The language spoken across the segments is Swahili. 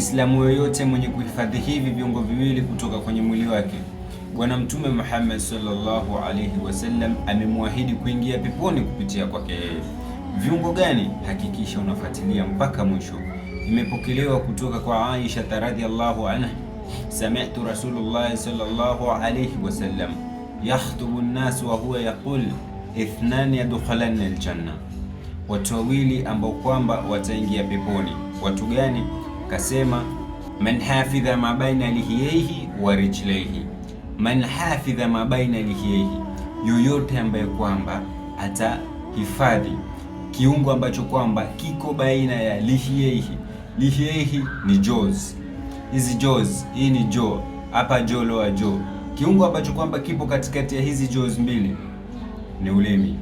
Muislamu yoyote mwenye kuhifadhi hivi viungo viwili kutoka kwenye mwili wake, Bwana Mtume Muhammad sallallahu alaihi wasallam amemwahidi kuingia peponi kupitia kwake yeye. Viungo gani? Hakikisha unafuatilia mpaka mwisho. Imepokelewa kutoka kwa Aisha radhiyallahu anha, sami'tu Rasulullah sallallahu alaihi wasallam yakhutubu an-nas wa huwa yaqul ithnan yadkhulanna al-janna, watu wawili ambao kwamba wataingia peponi. Watu gani? Kasema man hafidha ma baina lihiyaihi wa rijlaihi. Man hafidha ma baina lihiyaihi, yoyote ambaye kwamba atahifadhi kiungo ambacho kwamba kiko baina ya lihiyaihi. Lihiyaihi ni jaws, hizi jaws, hii ni jaw hapa, jaw lower jaw. Kiungo ambacho kwamba kipo katikati ya hizi jaws mbili ni ulimi.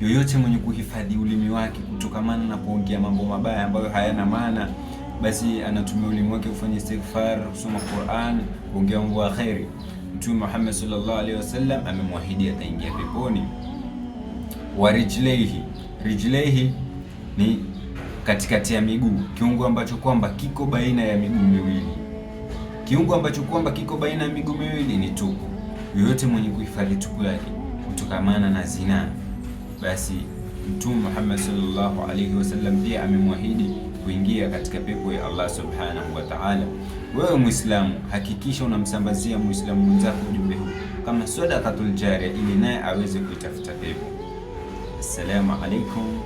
Yoyote mwenye kuhifadhi ulimi wake kutokamana na kuongea mambo mabaya ambayo hayana maana, basi anatumia ulimi wake kufanya istighfar, kusoma Qur'an, kuongea mambo ya khairi, Mtume Muhammad sallallahu alaihi wasallam amemwahidi ataingia peponi. Wa rijlaihi, rijlaihi ni katikati ya miguu, kiungo ambacho kwamba kiko baina ya miguu miwili. Kiungo ambacho kwamba kiko baina ya miguu miwili ni tupu. Yoyote mwenye kuhifadhi tupu lake kutokamana na zina, basi Mtume Muhammad sallallahu alaihi wasallam pia amemwahidi kuingia katika pepo ya Allah subhanahu wa ta'ala. Wewe Muislamu, hakikisha unamsambazia Muislamu mwenzako ujumbe huu kama sadaqatul jariya, ili naye aweze kuitafuta pepo. Assalamu alaikum.